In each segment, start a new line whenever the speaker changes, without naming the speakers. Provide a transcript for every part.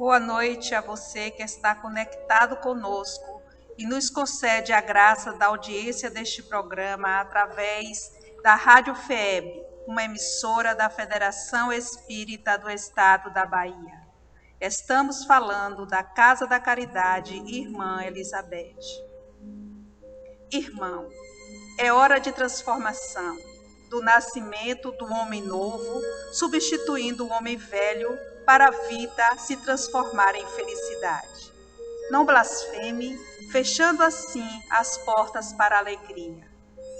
Boa noite a você que está conectado conosco e nos concede a graça da audiência deste programa através da Rádio FEB, uma emissora da Federação Espírita do Estado da Bahia. Estamos falando da Casa da Caridade Irmã Elizabeth. Irmão, é hora de transformação, do nascimento do homem novo, substituindo o homem velho para a vida se transformar em felicidade. Não blasfeme, fechando assim as portas para a alegria.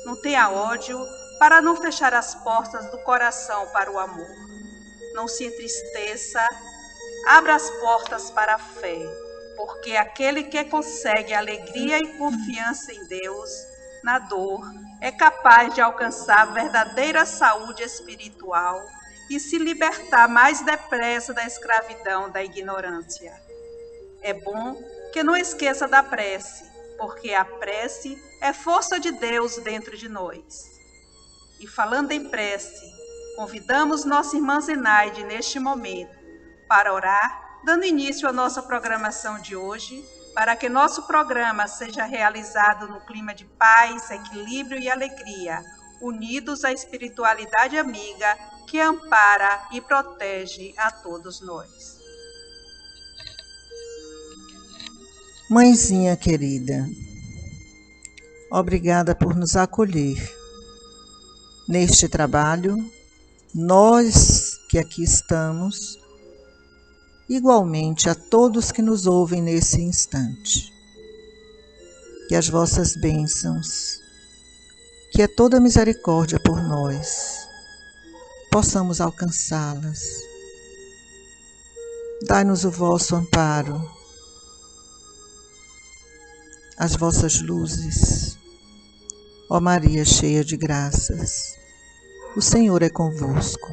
Não tenha ódio para não fechar as portas do coração para o amor. Não se entristeça, abra as portas para a fé, porque aquele que consegue alegria e confiança em Deus, na dor, é capaz de alcançar verdadeira saúde espiritual e se libertar mais depressa da escravidão da ignorância. É bom que não esqueça da prece, porque a prece é força de Deus dentro de nós. E falando em prece, convidamos nossa irmã Zenaide neste momento para orar, dando início à nossa programação de hoje, para que nosso programa seja realizado no clima de paz, equilíbrio e alegria, unidos à espiritualidade amiga que ampara e protege a todos nós.
Mãezinha querida, obrigada por nos acolher neste trabalho, nós que aqui estamos, igualmente a todos que nos ouvem nesse instante. Que as vossas bênçãos, que é toda misericórdia por nós, possamos alcançá-las. Dai-nos o vosso amparo, as vossas luzes. Ó Maria, cheia de graças, o Senhor é convosco.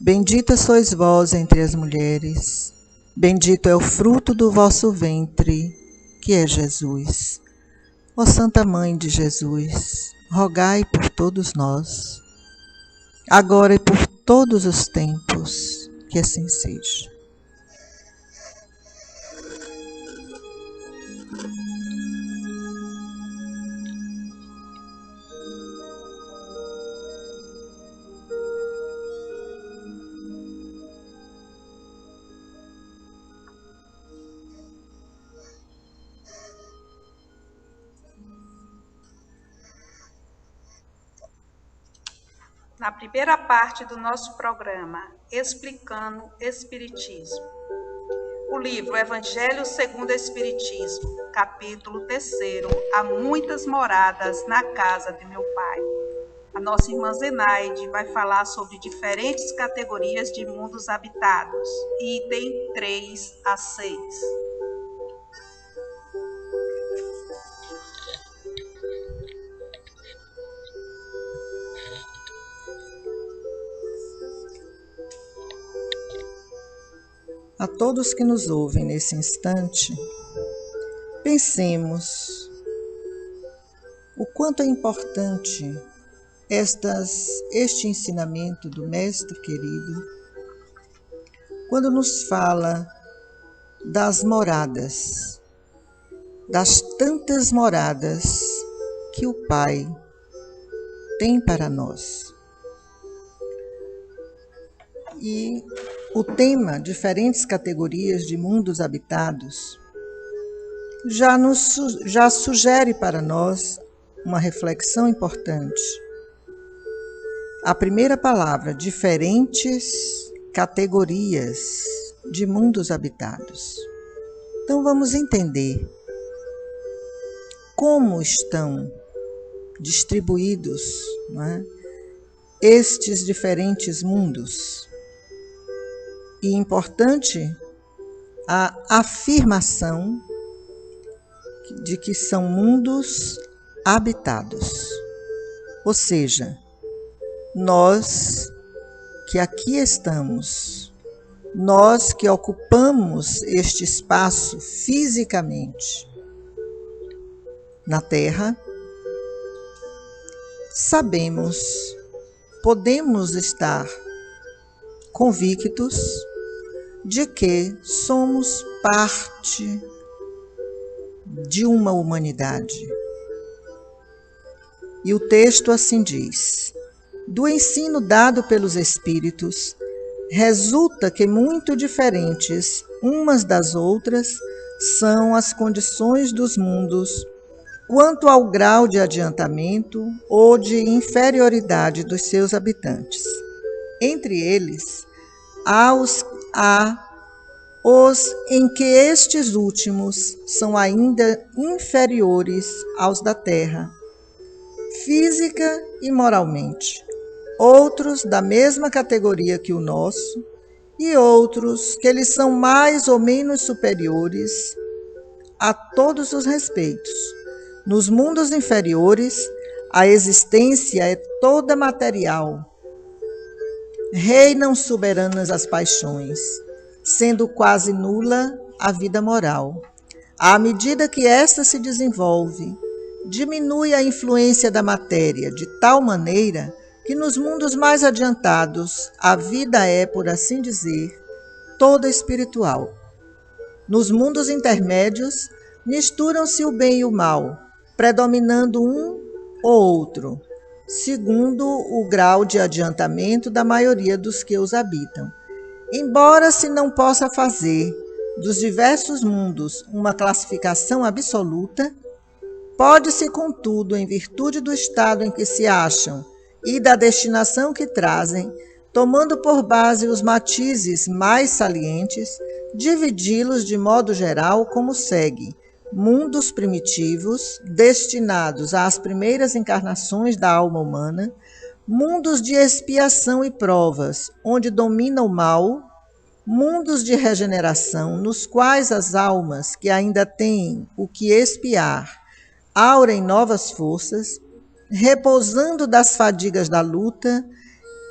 Bendita sois vós entre as mulheres, bendito é o fruto do vosso ventre, que é Jesus. Ó Santa Mãe de Jesus, rogai por todos nós, agora e por todos os tempos, que assim seja.
Na primeira parte do nosso programa, Explicando Espiritismo. O livro Evangelho segundo o Espiritismo, capítulo 3º, Há muitas moradas na casa de meu Pai. A nossa irmã Zenaide vai falar sobre diferentes categorias de mundos habitados, item 3 a 6.
A todos que nos ouvem nesse instante, pensemos o quanto é importante este ensinamento do Mestre querido, quando nos fala das moradas, das tantas moradas que o Pai tem para nós. E o tema, diferentes categorias de mundos habitados, já sugere para nós uma reflexão importante. A primeira palavra, diferentes categorias de mundos habitados. Então vamos entender como estão distribuídos, não é, estes diferentes mundos. E importante a afirmação de que são mundos habitados. Ou seja, nós que aqui estamos, nós que ocupamos este espaço fisicamente na Terra, sabemos, podemos estar convictos de que somos parte de uma humanidade. E o texto assim diz: do ensino dado pelos Espíritos, resulta que muito diferentes umas das outras são as condições dos mundos quanto ao grau de adiantamento ou de inferioridade dos seus habitantes. Entre eles, há os em que estes últimos são ainda inferiores aos da terra, física e moralmente, outros da mesma categoria que o nosso, e outros que lhes são mais ou menos superiores a todos os respeitos. Nos mundos inferiores, a existência é toda material. Reinam soberanas as paixões, sendo quase nula a vida moral. À medida que esta se desenvolve, diminui a influência da matéria de tal maneira que nos mundos mais adiantados a vida é, por assim dizer, toda espiritual. Nos mundos intermédios, misturam-se o bem e o mal, predominando um ou outro, segundo o grau de adiantamento da maioria dos que os habitam. Embora se não possa fazer dos diversos mundos uma classificação absoluta, pode-se, contudo, em virtude do estado em que se acham e da destinação que trazem, tomando por base os matizes mais salientes, dividi-los de modo geral como segue: mundos primitivos, destinados às primeiras encarnações da alma humana, mundos de expiação e provas, onde domina o mal, mundos de regeneração, nos quais as almas que ainda têm o que expiar aurem novas forças, repousando das fadigas da luta,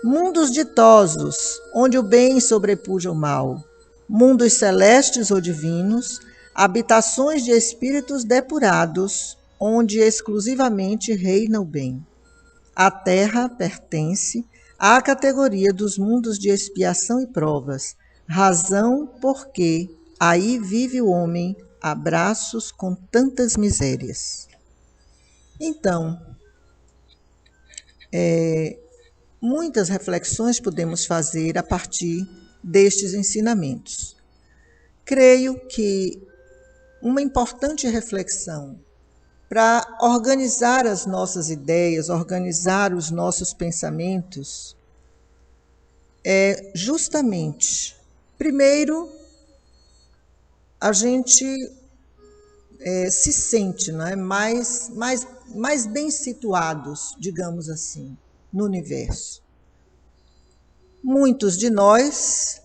mundos ditosos, onde o bem sobrepuja o mal, mundos celestes ou divinos, habitações de espíritos depurados, onde exclusivamente reina o bem. A terra pertence à categoria dos mundos de expiação e provas, razão porque aí vive o homem a braços com tantas misérias. Então, muitas reflexões podemos fazer a partir destes ensinamentos. Creio que uma importante reflexão para organizar as nossas ideias, organizar os nossos pensamentos, é justamente, primeiro, a gente se sente, não é, mais bem situados, digamos assim, no universo. Muitos de nós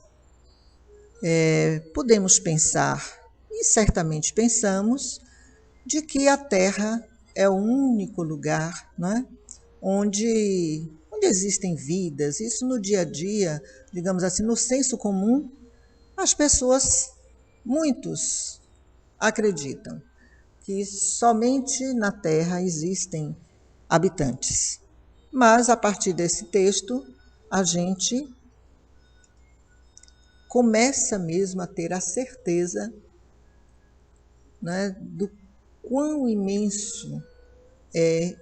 podemos pensar, e certamente pensamos, de que a Terra é o único lugar, não é, onde existem vidas. Isso no dia a dia, digamos assim, no senso comum, as pessoas, muitos, acreditam que somente na Terra existem habitantes. Mas, a partir desse texto, a gente começa mesmo a ter a certeza, né, do quão imenso é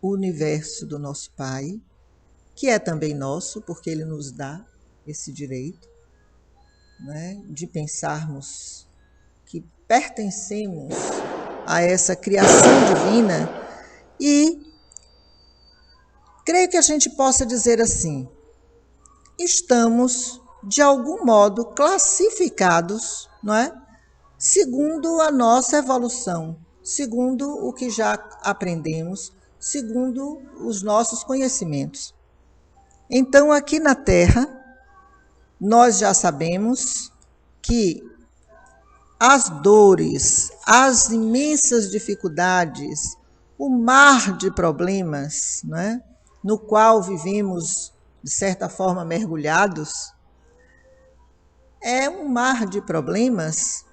o universo do nosso Pai, que é também nosso, porque Ele nos dá esse direito, né, de pensarmos que pertencemos a essa criação divina. E creio que a gente possa dizer assim: estamos, de algum modo, classificados, não é? Segundo a nossa evolução, segundo o que já aprendemos, segundo os nossos conhecimentos. Então, aqui na Terra, nós já sabemos que as dores, as imensas dificuldades, o mar de problemas, né, no qual vivemos, de certa forma, mergulhados, é um mar de problemas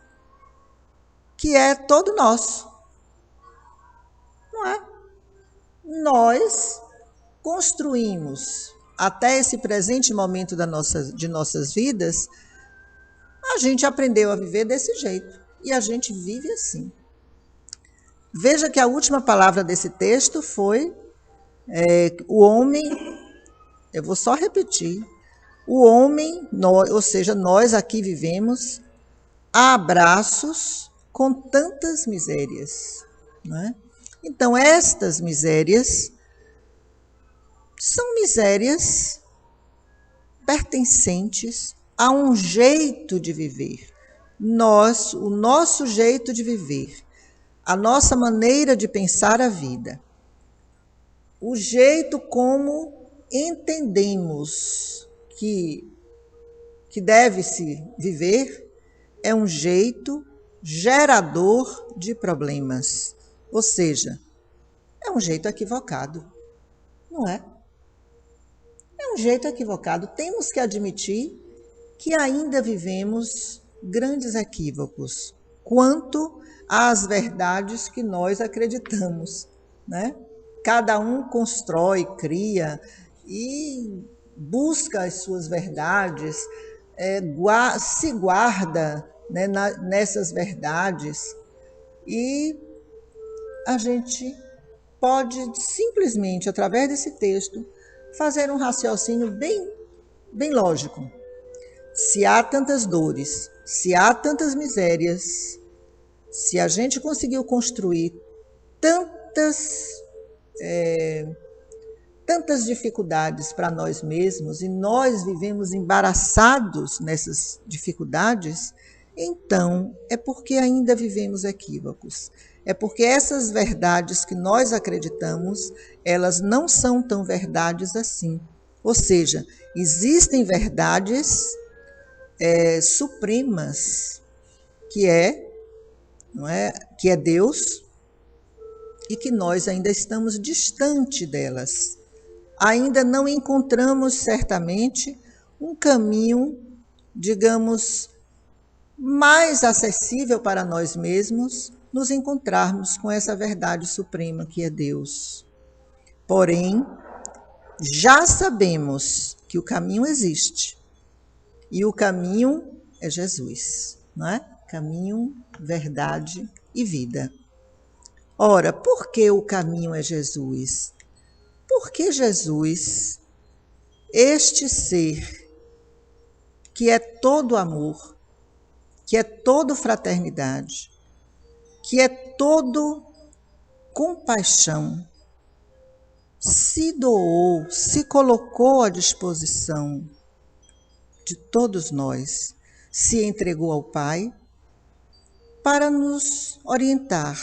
que é todo nosso, não é? Nós construímos, até esse presente momento de nossas vidas, A gente aprendeu a viver desse jeito e a gente vive assim. Veja que a última palavra desse texto foi o homem, eu vou só repetir, o homem, ou seja, nós aqui vivemos a abraços com tantas misérias. Né? Então, estas misérias são misérias pertencentes a um jeito de viver. O nosso jeito de viver, a nossa maneira de pensar a vida, o jeito como entendemos que deve-se viver é um jeito gerador de problemas. Ou seja, é um jeito equivocado, não é? É um jeito equivocado. Temos que admitir que ainda vivemos grandes equívocos quanto às verdades que nós acreditamos, né? Cada um constrói, cria e busca as suas verdades, se guarda, né, nessas verdades, e a gente pode simplesmente, através desse texto, fazer um raciocínio bem lógico. Se há tantas dores, se há tantas misérias, se a gente conseguiu construir tantas dificuldades para nós mesmos e nós vivemos embaraçados nessas dificuldades, então é porque ainda vivemos equívocos. É porque essas verdades que nós acreditamos, elas não são tão verdades assim. Ou seja, existem verdades supremas, que é Deus, e que nós ainda estamos distante delas. Ainda não encontramos, certamente, um caminho, digamos, mais acessível para nós mesmos, nos encontrarmos com essa verdade suprema que é Deus. Porém, já sabemos que o caminho existe. E o caminho é Jesus, não é? Caminho, verdade e vida. Ora, por que o caminho é Jesus? Porque Jesus, este ser que é todo amor, que é todo fraternidade, que é todo compaixão, se doou, se colocou à disposição de todos nós, se entregou ao Pai para nos orientar,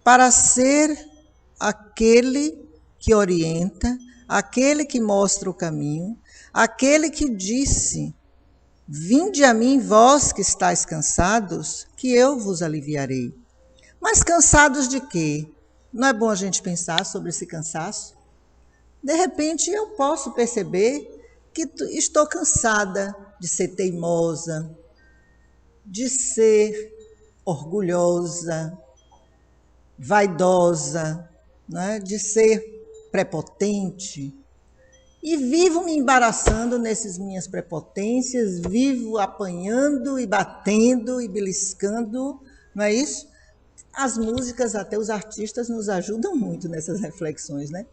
para ser aquele que orienta, aquele que mostra o caminho, aquele que disse: vinde a mim, vós que estáis cansados, que eu vos aliviarei. Mas cansados de quê? Não é bom a gente pensar sobre esse cansaço? De repente eu posso perceber que estou cansada de ser teimosa, de ser orgulhosa, vaidosa, né? De ser prepotente. E vivo me embaraçando nessas minhas prepotências, vivo apanhando e batendo e beliscando, não é isso? As músicas, até os artistas, nos ajudam muito nessas reflexões, né?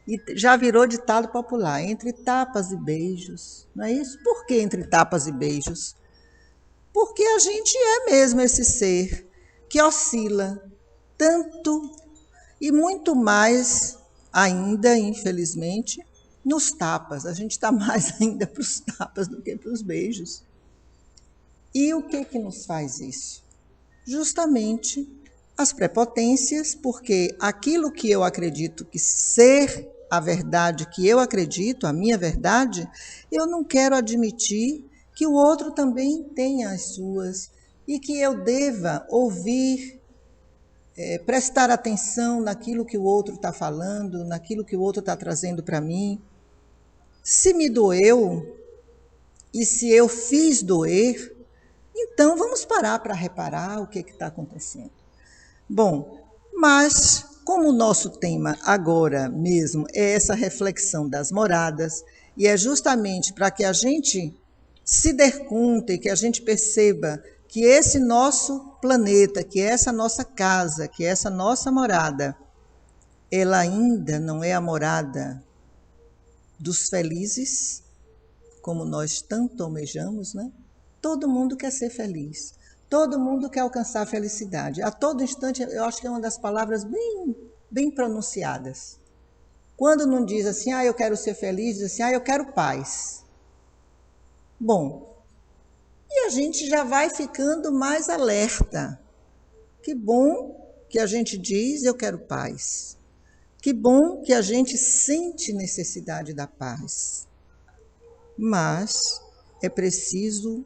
E já virou ditado popular, entre tapas e beijos, não é isso? Por que entre tapas e beijos? Porque a gente é mesmo esse ser que oscila tanto e muito mais ainda, infelizmente, nos tapas. A gente está mais ainda para os tapas do que para os beijos. E o que nos faz isso? Justamente as prepotências, porque aquilo que eu acredito que ser a verdade que eu acredito, a minha verdade, eu não quero admitir que o outro também tenha as suas e que eu deva ouvir, prestar atenção naquilo que o outro está falando, naquilo que o outro está trazendo para mim. Se me doeu e se eu fiz doer, então vamos parar para reparar o que está acontecendo. Bom, mas como o nosso tema agora mesmo é essa reflexão das moradas, e é justamente para que a gente se der conta e que a gente perceba que esse nosso planeta, que essa nossa casa, que essa nossa morada, ela ainda não é a morada dos felizes, como nós tanto almejamos, né? Todo mundo quer ser feliz. Todo mundo quer alcançar a felicidade. A todo instante, eu acho que é uma das palavras bem pronunciadas. Quando não diz assim, eu quero ser feliz, diz assim, eu quero paz. Bom, e a gente já vai ficando mais alerta. Que bom que a gente diz, eu quero paz. Que bom que a gente sente necessidade da paz. Mas é preciso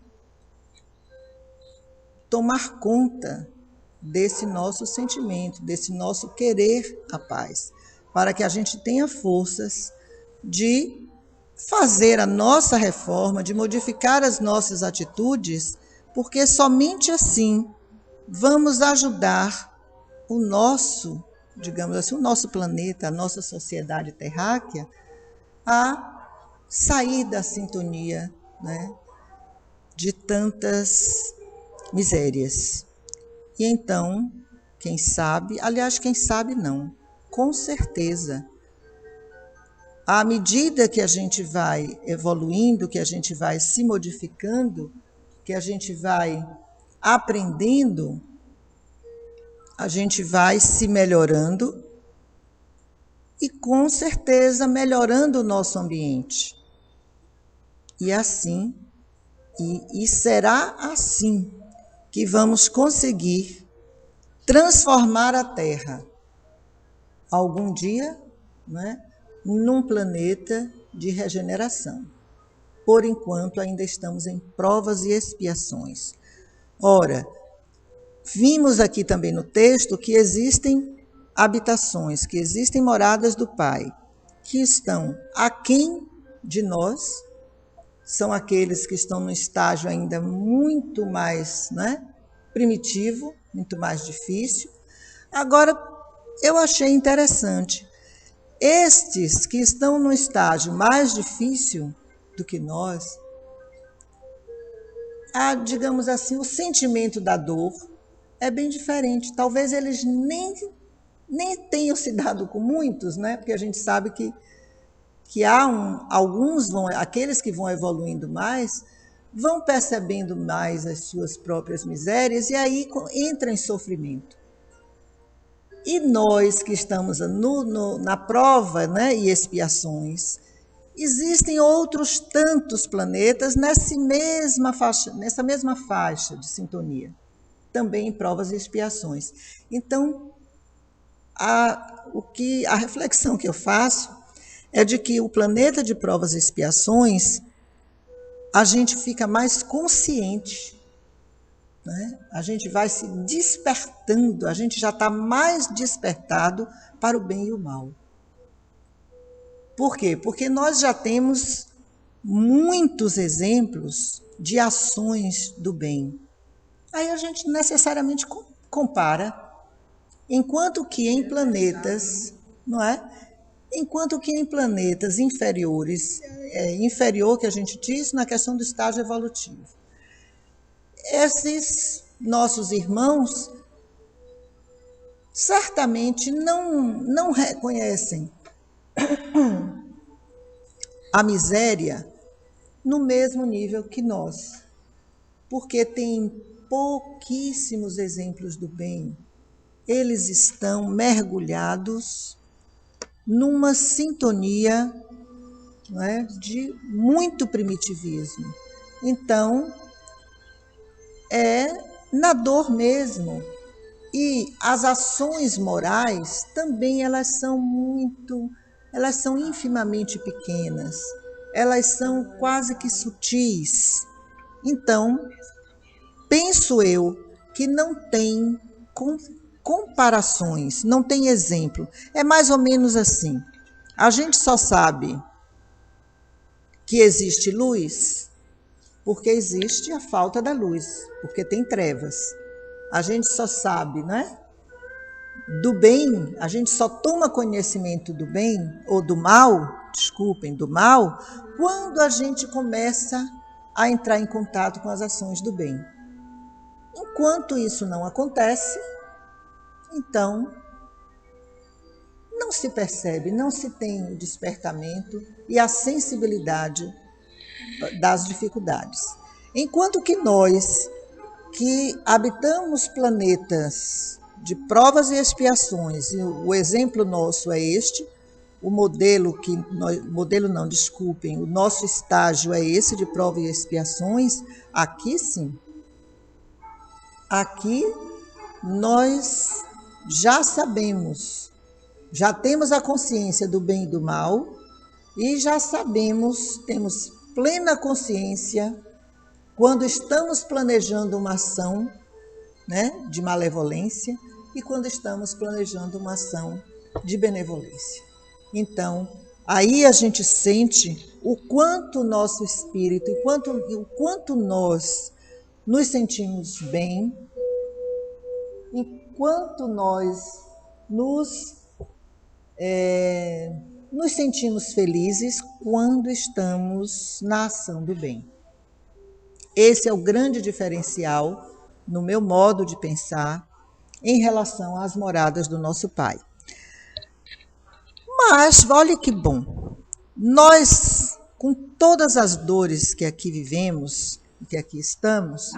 tomar conta desse nosso sentimento, desse nosso querer a paz, para que a gente tenha forças de fazer a nossa reforma, de modificar as nossas atitudes, porque somente assim vamos ajudar o nosso, digamos assim, o nosso planeta, a nossa sociedade terráquea, a sair da sintonia, né, de tantas misérias. E então, quem sabe não, com certeza, à medida que a gente vai evoluindo, que a gente vai se modificando, que a gente vai aprendendo, a gente vai se melhorando e, com certeza, melhorando o nosso ambiente. E assim, e será assim que vamos conseguir transformar a Terra algum dia, né, num planeta de regeneração. Por enquanto, ainda estamos em provas e expiações. Ora, vimos aqui também no texto que existem habitações, que existem moradas do Pai, que estão aquém de nós, são aqueles que estão no estágio ainda muito mais, né, primitivo, muito mais difícil. Agora, eu achei interessante, estes que estão no estágio mais difícil do que nós, digamos assim, o sentimento da dor é bem diferente. Talvez eles nem tenham se dado com muitos, né? Porque a gente sabe que há alguns, aqueles que vão evoluindo mais, vão percebendo mais as suas próprias misérias e aí entra em sofrimento. E nós que estamos na prova, né, e expiações, existem outros tantos planetas nessa mesma faixa de sintonia, também em provas e expiações. Então, a reflexão que eu faço é de que o planeta de provas e expiações, a gente fica mais consciente, né? A gente vai se despertando, a gente já está mais despertado para o bem e o mal. Por quê? Porque nós já temos muitos exemplos de ações do bem. Aí a gente necessariamente compara, enquanto que em planetas, não é? Enquanto que em planetas inferiores, inferior que a gente diz na questão do estágio evolutivo, esses nossos irmãos certamente não reconhecem a miséria no mesmo nível que nós, porque tem pouquíssimos exemplos do bem. Eles estão mergulhados numa sintonia, não é, de muito primitivismo. Então, é na dor mesmo. E as ações morais também elas são infimamente pequenas, elas são quase que sutis. Então, penso eu que não tem comparações, não tem exemplo. É mais ou menos assim. A gente só sabe que existe luz porque existe a falta da luz, porque tem trevas. A gente só sabe, né, do bem, a gente só toma conhecimento do bem, ou do mal, do mal, quando a gente começa a entrar em contato com as ações do bem. Enquanto isso não acontece, então não se percebe, não se tem o despertamento e a sensibilidade das dificuldades. Enquanto que nós, que habitamos planetas de provas e expiações, e o exemplo nosso é este, o nosso estágio é esse de provas e expiações, aqui sim. Aqui nós já sabemos, já temos a consciência do bem e do mal e já sabemos, temos plena consciência quando estamos planejando uma ação, né, de malevolência e quando estamos planejando uma ação de benevolência. Então, aí a gente sente o quanto o nosso espírito, o quanto nós nos sentimos bem, e quanto nós nos sentimos felizes quando estamos na ação do bem. Esse é o grande diferencial, no meu modo de pensar, em relação às moradas do nosso Pai. Mas, olha que bom, nós, com todas as dores que aqui vivemos, que aqui estamos,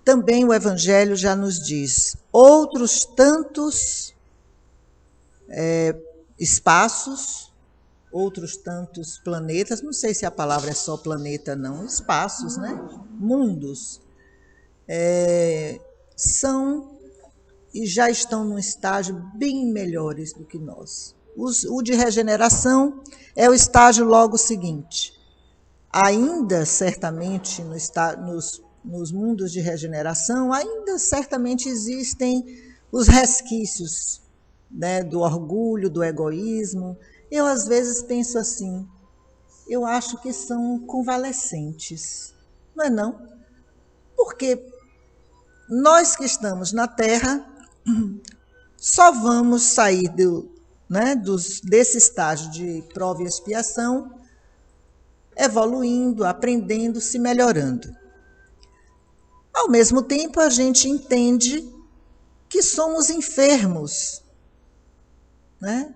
também o Evangelho já nos diz outros tantos espaços, outros tantos planetas, não sei se a palavra é só planeta, não, espaços, né? Mundos, são e já estão num estágio bem melhores do que nós. O de regeneração é o estágio logo seguinte. Ainda, certamente, nos mundos de regeneração, ainda certamente existem os resquícios, né, do orgulho, do egoísmo. Eu, às vezes, penso assim, eu acho que são convalescentes, não é não? Porque nós que estamos na Terra só vamos sair desse estágio de prova e expiação evoluindo, aprendendo, se melhorando. Ao mesmo tempo, a gente entende que somos enfermos, né?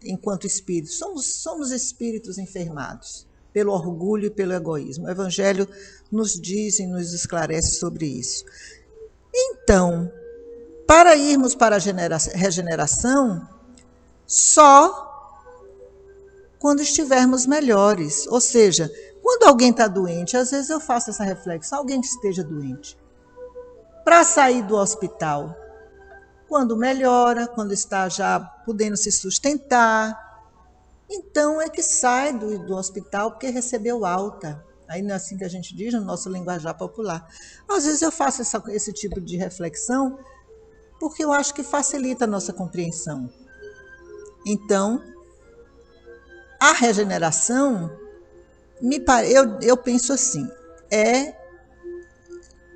Enquanto espíritos. Somos espíritos enfermados pelo orgulho e pelo egoísmo. O Evangelho nos diz e nos esclarece sobre isso. Então, para irmos para a regeneração, só quando estivermos melhores. Ou seja, quando alguém está doente, às vezes eu faço essa reflexão, alguém que esteja doente, para sair do hospital, quando melhora, quando está já podendo se sustentar, então é que sai do hospital porque recebeu alta. Aí não é assim que a gente diz no nosso linguajar popular. Às vezes eu faço esse tipo de reflexão porque eu acho que facilita a nossa compreensão. Então, a regeneração, eu penso assim,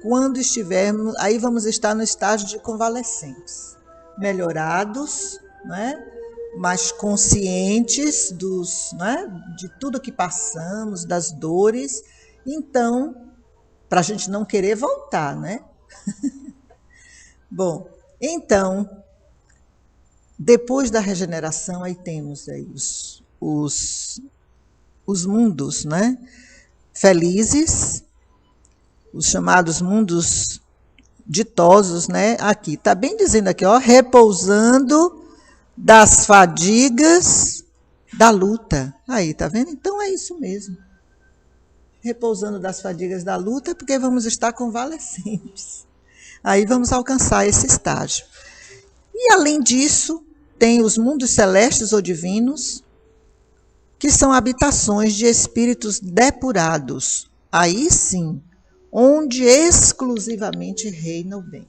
quando estivermos, aí vamos estar no estágio de convalescentes, melhorados, né? Mais conscientes de tudo que passamos, das dores. Então, para a gente não querer voltar, né? Bom, então, depois da regeneração, aí temos aí os mundos, né? Felizes, os chamados mundos ditosos, né? Aqui, está bem dizendo aqui, ó, repousando das fadigas da luta. Aí, tá vendo? Então é isso mesmo. Repousando das fadigas da luta, porque vamos estar convalescentes. Aí vamos alcançar esse estágio. E além disso, tem os mundos celestes ou divinos, que são habitações de espíritos depurados. Aí sim, onde exclusivamente reina o bem.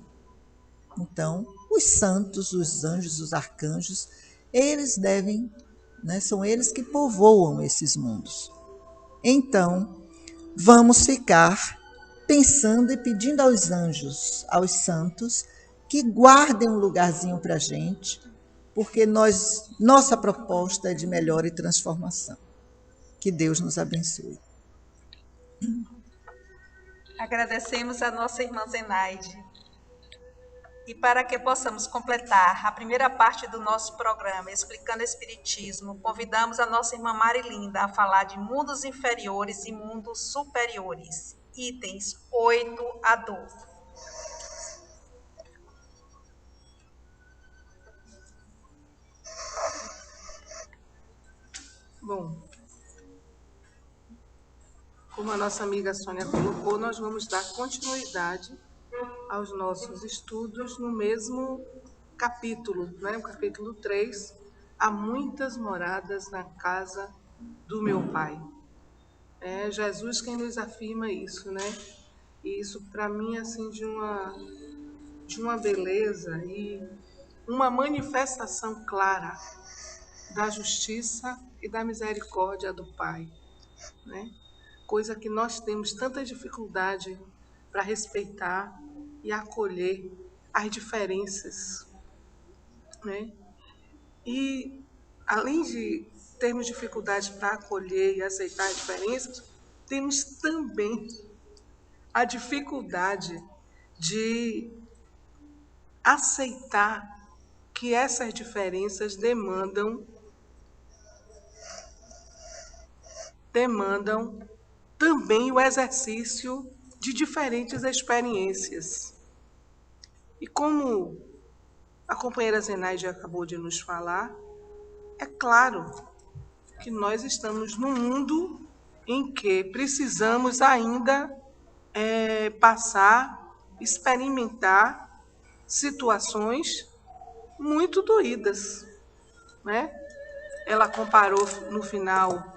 Então, os santos, os anjos, os arcanjos, eles devem, né, são eles que povoam esses mundos. Então, vamos ficar pensando e pedindo aos anjos, aos santos, que guardem um lugarzinho para a gente, porque nossa proposta é de melhora e transformação. Que Deus nos abençoe.
Agradecemos a nossa irmã Zenaide. E para que possamos completar a primeira parte do nosso programa, explicando o Espiritismo, convidamos a nossa irmã Marilinda a falar de mundos inferiores e mundos superiores, itens 8 a 12.
Bom, como a nossa amiga Sônia colocou, nós vamos dar continuidade aos nossos estudos no mesmo capítulo, né? O capítulo 3, há muitas moradas na casa do meu Pai. É Jesus quem nos afirma isso, né? E isso para mim assim de uma beleza e uma manifestação clara da justiça e da misericórdia do Pai, né? Coisa que nós temos tanta dificuldade para respeitar e acolher as diferenças, né? E além de termos dificuldade para acolher e aceitar as diferenças, temos também a dificuldade de aceitar que essas diferenças demandam também o exercício de diferentes experiências. E como a companheira Zenaide acabou de nos falar, é claro que nós estamos num mundo em que precisamos ainda experimentar situações muito doídas, né? Ela comparou no final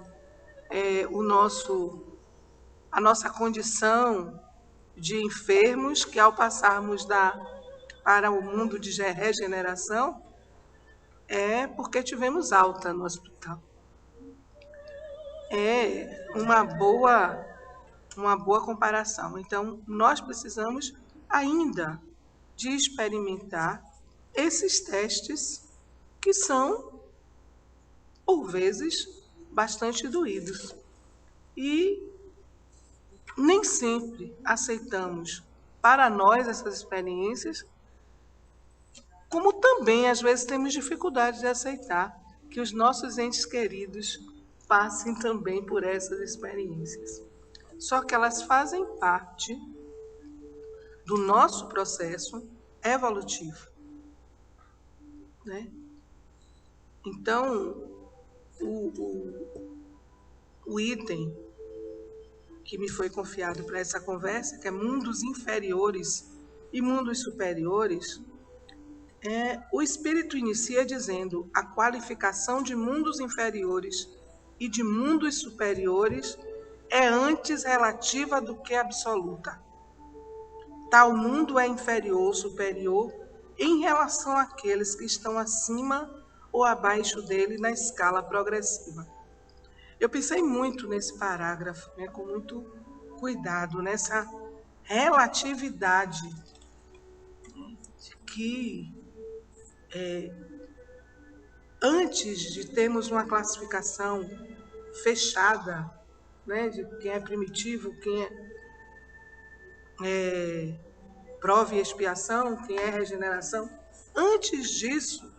a nossa condição de enfermos, que ao passarmos para o mundo de regeneração, é porque tivemos alta no hospital. É uma boa comparação. Então, nós precisamos ainda de experimentar esses testes que são, por vezes, bastante doídos. E nem sempre aceitamos para nós essas experiências, como também, às vezes, temos dificuldade de aceitar que os nossos entes queridos passem também por essas experiências. Só que elas fazem parte do nosso processo evolutivo, né? Então, o item que me foi confiado para essa conversa, que é mundos inferiores e mundos superiores, o Espírito inicia dizendo: a qualificação de mundos inferiores e de mundos superiores é antes relativa do que absoluta. Tal mundo é inferior ou superior em relação àqueles que estão acima ou abaixo dele na escala progressiva. Eu pensei muito nesse parágrafo, né, com muito cuidado, nessa relatividade de que antes de termos uma classificação fechada, né, de quem é primitivo, quem é prova e expiação, quem é regeneração, antes disso,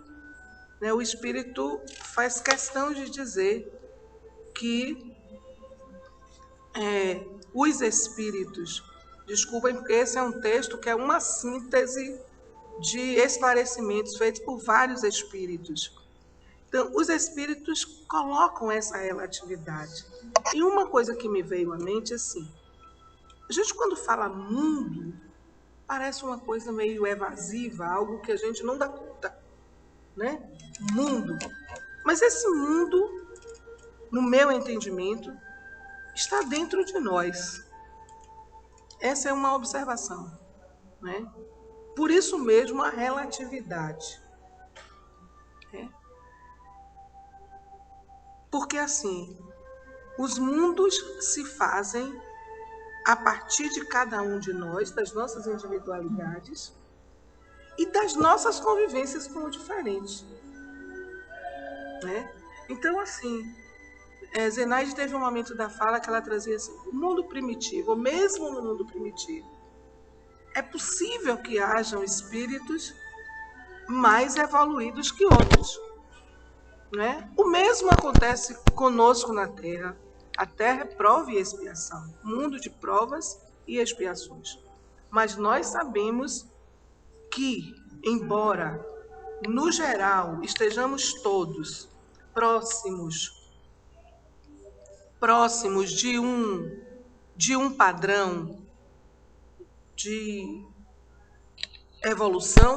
né, o Espírito faz questão de dizer que os espíritos, desculpem, porque esse é um texto que é uma síntese de esclarecimentos feitos por vários espíritos. Então, os espíritos colocam essa relatividade. E uma coisa que me veio à mente é assim: a gente, quando fala mundo, parece uma coisa meio evasiva, algo que a gente não dá conta, né? Mundo. Mas esse mundo, no meu entendimento, está dentro de nós. Essa é uma observação, né? Por isso mesmo a relatividade. Porque assim, os mundos se fazem a partir de cada um de nós, das nossas individualidades e das nossas convivências com o diferente, né? Então, assim, Zenaide teve um momento da fala que ela trazia assim, o mundo primitivo, ou mesmo no mundo primitivo, é possível que hajam espíritos mais evoluídos que outros. Né? O mesmo acontece conosco na Terra. A Terra é prova e expiação, mundo de provas e expiações. Mas nós sabemos que, embora, no geral, estejamos todos próximos de um padrão de evolução,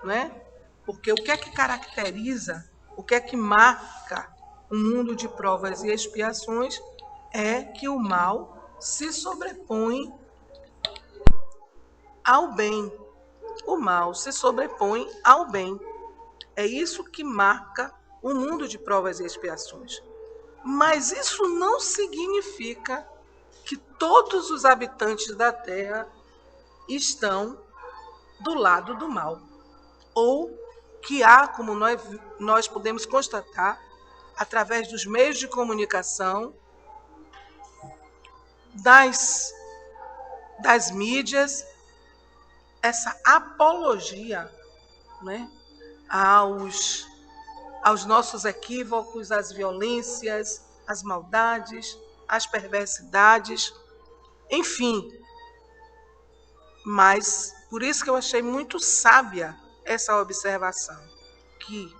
né? Porque o que é que caracteriza, o que é que marca um mundo de provas e expiações é que o mal se sobrepõe ao bem. O mal se sobrepõe ao bem. É isso que marca o mundo de provas e expiações. Mas isso não significa que todos os habitantes da Terra estão do lado do mal. Ou que há, como nós podemos constatar, através dos meios de comunicação, das mídias, essa apologia, né, aos nossos equívocos, às violências, às maldades, às perversidades, enfim. Mas, por isso que eu achei muito sábia essa observação, que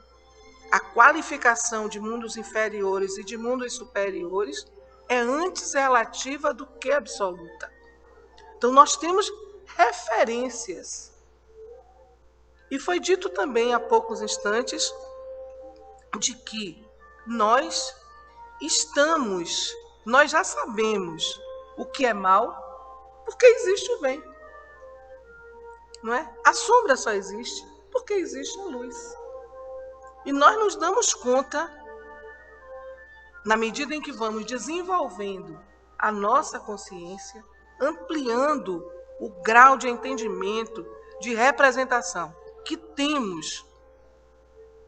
a qualificação de mundos inferiores e de mundos superiores é antes relativa do que absoluta. Então, nós temos referências. E foi dito também há poucos instantes de que nós já sabemos o que é mal porque existe o bem. Não é? A sombra só existe porque existe a luz. E nós nos damos conta, na medida em que vamos desenvolvendo a nossa consciência, ampliando o grau de entendimento, de representação que temos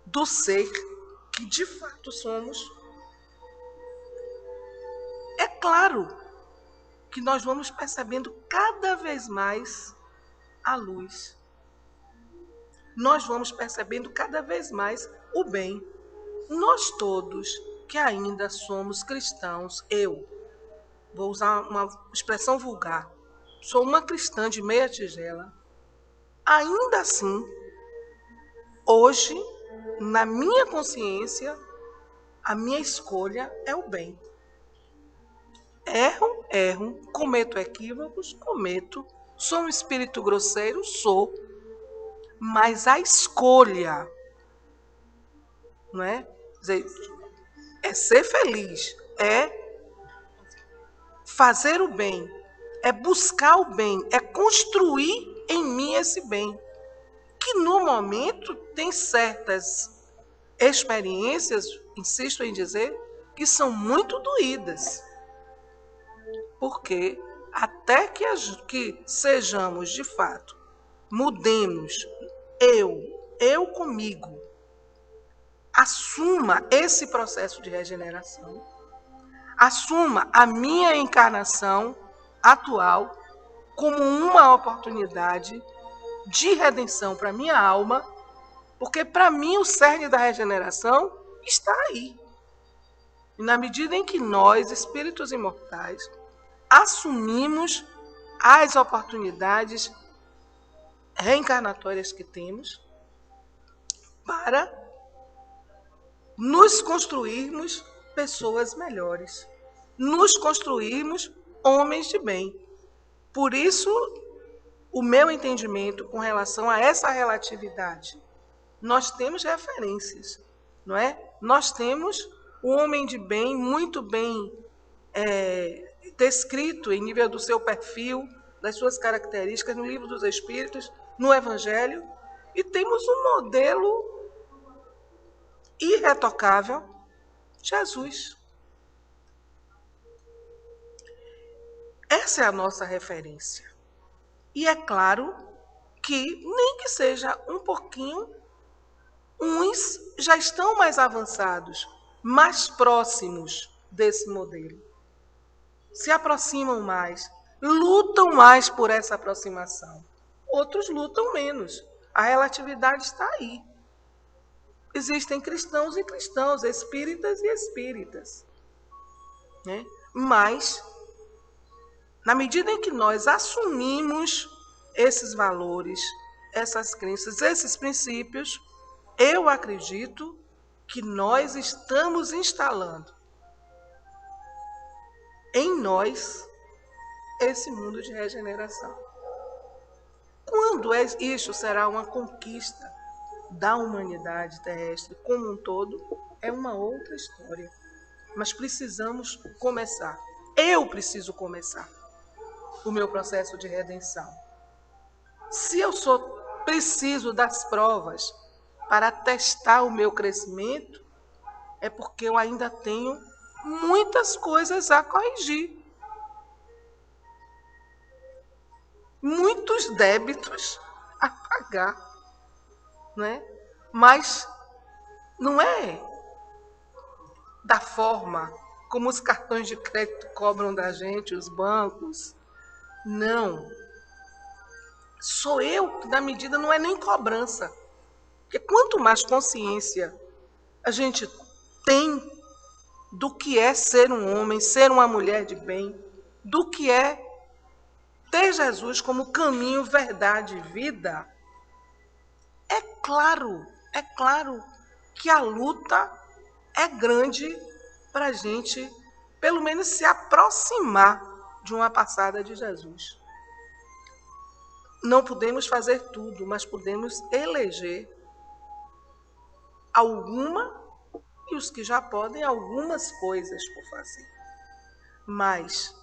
do ser que de fato somos, é claro que nós vamos percebendo cada vez mais a luz. Nós vamos percebendo cada vez mais o bem. Nós todos que ainda somos cristãos, eu vou usar uma expressão vulgar, sou uma cristã de meia tigela, ainda assim, hoje, na minha consciência, a minha escolha é o bem. Erro, cometo equívocos, cometo, sou um espírito grosseiro, sou, mas a escolha, não é? É ser feliz, é fazer o bem, é buscar o bem, é construir em mim esse bem, que no momento tem certas experiências, insisto em dizer, que são muito doídas. Porque até que sejamos de fato, mudemos, eu comigo, assuma esse processo de regeneração, assuma a minha encarnação atual como uma oportunidade de redenção para a minha alma, porque para mim o cerne da regeneração está aí. E na medida em que nós, espíritos imortais, assumimos as oportunidades reencarnatórias que temos para nos construirmos pessoas melhores, nos construirmos homens de bem. Por isso, o meu entendimento com relação a essa relatividade, nós temos referências, não é? Nós temos o homem de bem muito bem descrito em nível do seu perfil, das suas características, no Livro dos Espíritos, no Evangelho, e temos um modelo irretocável, Jesus. Essa é a nossa referência. E é claro que, nem que seja um pouquinho, uns já estão mais avançados, mais próximos desse modelo. Se aproximam mais, lutam mais por essa aproximação. Outros lutam menos. A relatividade está aí. Existem cristãos e cristãos, espíritas e espíritas. Né? Mas, na medida em que nós assumimos esses valores, essas crenças, esses princípios, eu acredito que nós estamos instalando em nós esse mundo de regeneração. Quando isso será uma conquista da humanidade terrestre como um todo, é uma outra história. Mas precisamos começar. Eu preciso começar o meu processo de redenção. Se eu preciso das provas para testar o meu crescimento, é porque eu ainda tenho muitas coisas a corrigir. Muitos débitos a pagar. Né? Mas não é da forma como os cartões de crédito cobram da gente, os bancos. Não. Sou eu que, na medida, não é nem cobrança. Porque quanto mais consciência a gente tem do que é ser um homem, ser uma mulher de bem, do que é ter Jesus como caminho, verdade e vida, é claro que a luta é grande para a gente, pelo menos, se aproximar de uma passada de Jesus. Não podemos fazer tudo, mas podemos eleger alguma, e os que já podem, algumas coisas por fazer. Mas,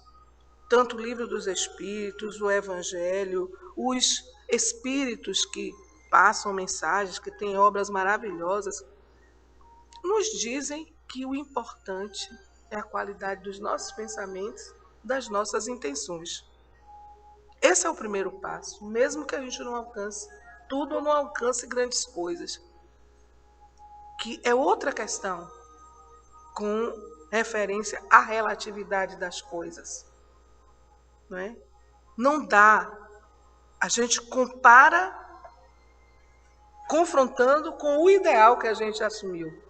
tanto o Livro dos Espíritos, o Evangelho, os Espíritos que passam mensagens, que têm obras maravilhosas, nos dizem que o importante é a qualidade dos nossos pensamentos, das nossas intenções. Esse é o primeiro passo, mesmo que a gente não alcance tudo ou não alcance grandes coisas, que é outra questão com referência à relatividade das coisas. Não é? Não dá. A gente compara confrontando com o ideal que a gente assumiu,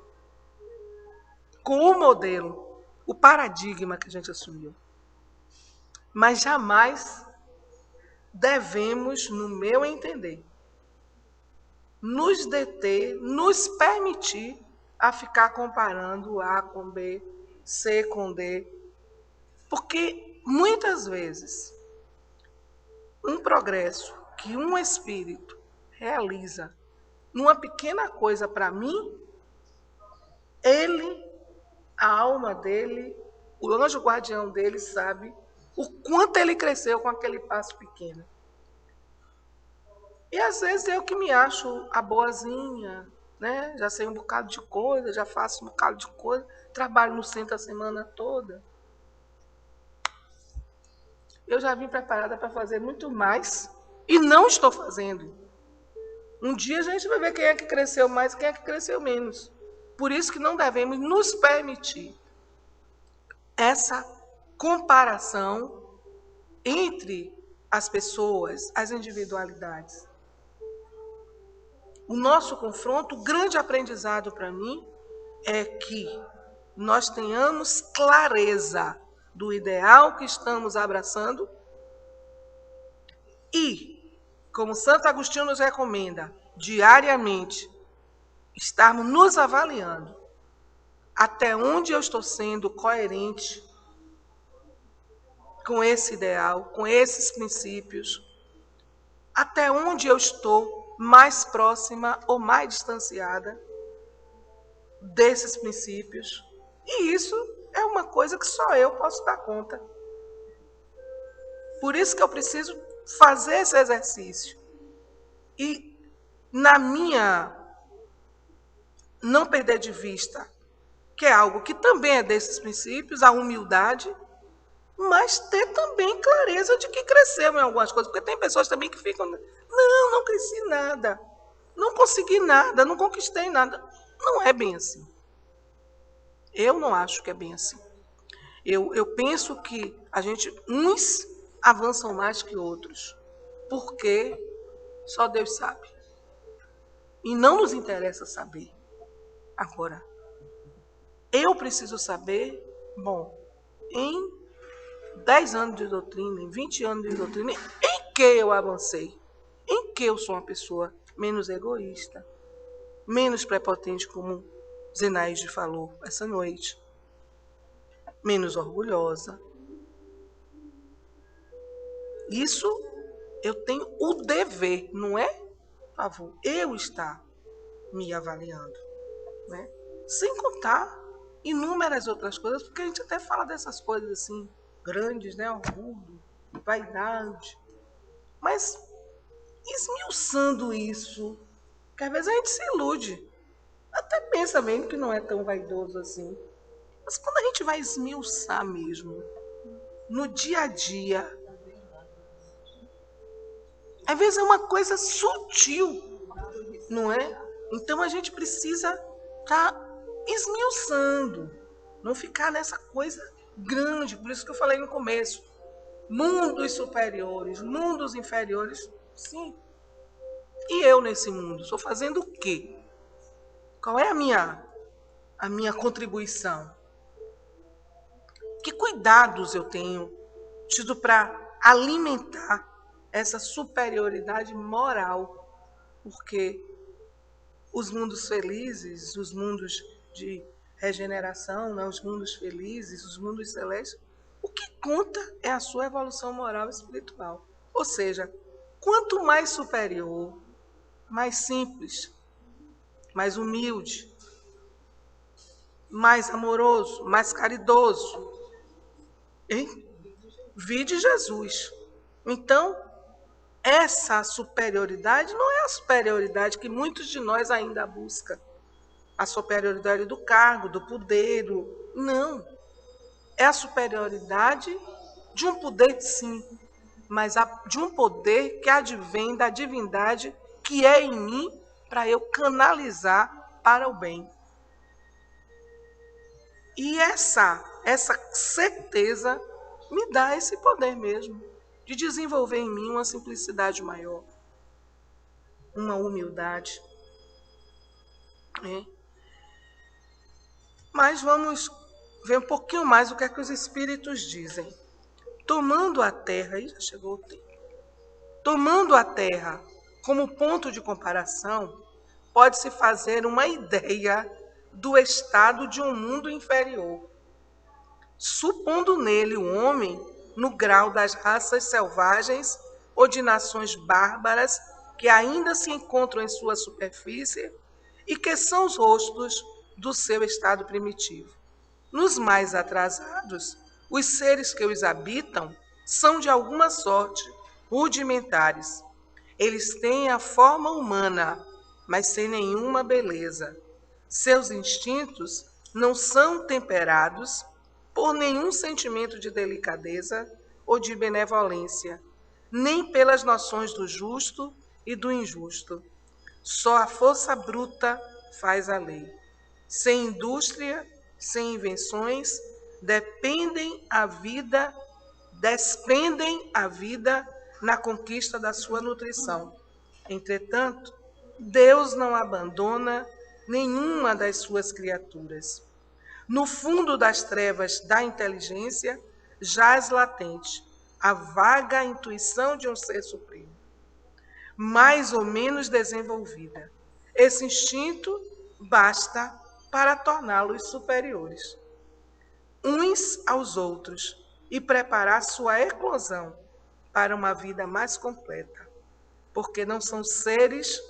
com o modelo, o paradigma que a gente assumiu. Mas jamais devemos, no meu entender, nos deter, nos permitir a ficar comparando A com B, C com D, porque muitas vezes um progresso que um espírito realiza numa pequena coisa para mim, ele, a alma dele, o anjo guardião dele sabe o quanto ele cresceu com aquele passo pequeno. E às vezes eu que me acho a boazinha, né? Já sei um bocado de coisa, já faço um bocado de coisa, trabalho no centro a semana toda. Eu já vim preparada para fazer muito mais e não estou fazendo. Um dia a gente vai ver quem é que cresceu mais e quem é que cresceu menos. Por isso que não devemos nos permitir essa comparação entre as pessoas, as individualidades. O nosso confronto, o grande aprendizado para mim, é que nós tenhamos clareza do ideal que estamos abraçando e, como Santo Agostinho nos recomenda, diariamente, estarmos nos avaliando até onde eu estou sendo coerente com esse ideal, com esses princípios, até onde eu estou mais próxima ou mais distanciada desses princípios. E isso é uma coisa que só eu posso dar conta. Por isso que eu preciso fazer esse exercício. E, na minha, não perder de vista, que é algo que também é desses princípios, a humildade, mas ter também clareza de que cresceu em algumas coisas. Porque tem pessoas também que ficam, não cresci nada, não consegui nada, não conquistei nada. Não é bem assim. Eu não acho que é bem assim. Eu penso que uns avançam mais que outros, porque só Deus sabe. E não nos interessa saber. Agora, eu preciso saber, bom, em 10 anos de doutrina, em 20 anos de doutrina, em que eu avancei? Em que eu sou uma pessoa menos egoísta, menos prepotente, como Zenaide falou essa noite, menos orgulhosa. Isso eu tenho o dever, não é favor, eu estar me avaliando, né? Sem contar inúmeras outras coisas, porque a gente até fala dessas coisas assim, grandes, né? Orgulho, vaidade. Mas esmiuçando isso, que às vezes a gente se ilude. Até pensa mesmo que não é tão vaidoso assim. Mas quando a gente vai esmiuçar mesmo, no dia a dia, às vezes é uma coisa sutil, não é? Então a gente precisa estar esmiuçando, não ficar nessa coisa grande. Por isso que eu falei no começo, mundos superiores, mundos inferiores, sim. E eu nesse mundo, estou fazendo o quê? Qual é a minha contribuição? Que cuidados eu tenho tido para alimentar essa superioridade moral? Porque os mundos felizes, os mundos de regeneração, né, os mundos felizes, os mundos celestes, o que conta é a sua evolução moral e espiritual. Ou seja, quanto mais superior, mais simples, mais humilde, mais amoroso, mais caridoso, hein? Vide Jesus. Então, essa superioridade não é a superioridade que muitos de nós ainda buscam. A superioridade do cargo, do poder, não. É a superioridade de um poder, sim, mas de um poder que advém da divindade que é em mim para eu canalizar para o bem. E essa certeza me dá esse poder mesmo, de desenvolver em mim uma simplicidade maior, uma humildade. Mas vamos ver um pouquinho mais o que é que os Espíritos dizem. Tomando a Terra, aí já chegou o tempo, tomando a Terra como ponto de comparação, pode-se fazer uma ideia do estado de um mundo inferior, supondo nele o homem no grau das raças selvagens ou de nações bárbaras que ainda se encontram em sua superfície e que são os rostos do seu estado primitivo. Nos mais atrasados, os seres que os habitam são de alguma sorte rudimentares. Eles têm a forma humana, mas sem nenhuma beleza. Seus instintos não são temperados por nenhum sentimento de delicadeza ou de benevolência, nem pelas noções do justo e do injusto. Só a força bruta faz a lei. Sem indústria, sem invenções, despendem a vida na conquista da sua nutrição. Entretanto, Deus não abandona nenhuma das suas criaturas. No fundo das trevas da inteligência, jaz latente a vaga intuição de um ser supremo, mais ou menos desenvolvida. Esse instinto basta para torná-los superiores, uns aos outros, e preparar sua eclosão para uma vida mais completa, porque não são seres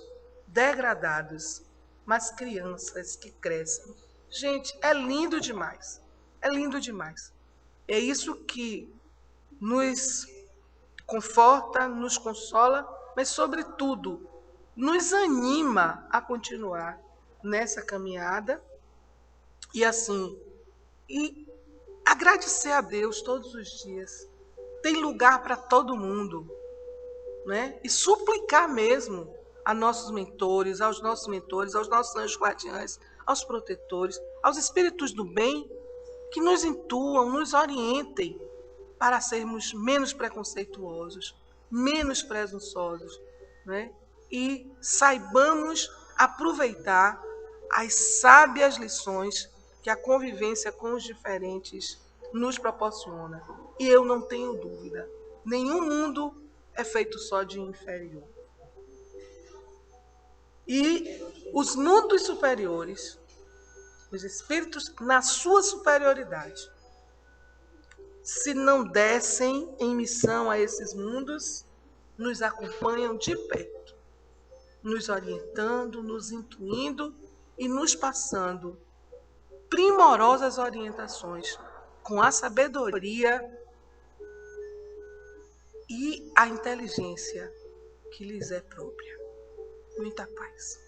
degradados, mas crianças que crescem. Gente, é lindo demais. É lindo demais. É isso que nos conforta, nos consola, mas, sobretudo, nos anima a continuar nessa caminhada e, assim, agradecer a Deus todos os dias. Tem lugar para todo mundo, né? E suplicar mesmo a nossos mentores, aos nossos anjos guardiães, aos protetores, aos espíritos do bem, que nos intuam, nos orientem para sermos menos preconceituosos, menos presunçosos, né? E saibamos aproveitar as sábias lições que a convivência com os diferentes nos proporciona. E eu não tenho dúvida, nenhum mundo é feito só de inferior. E os mundos superiores, os espíritos na sua superioridade, se não descem em missão a esses mundos, nos acompanham de perto, nos orientando, nos intuindo e nos passando primorosas orientações com a sabedoria e a inteligência que lhes é própria. Muita paz.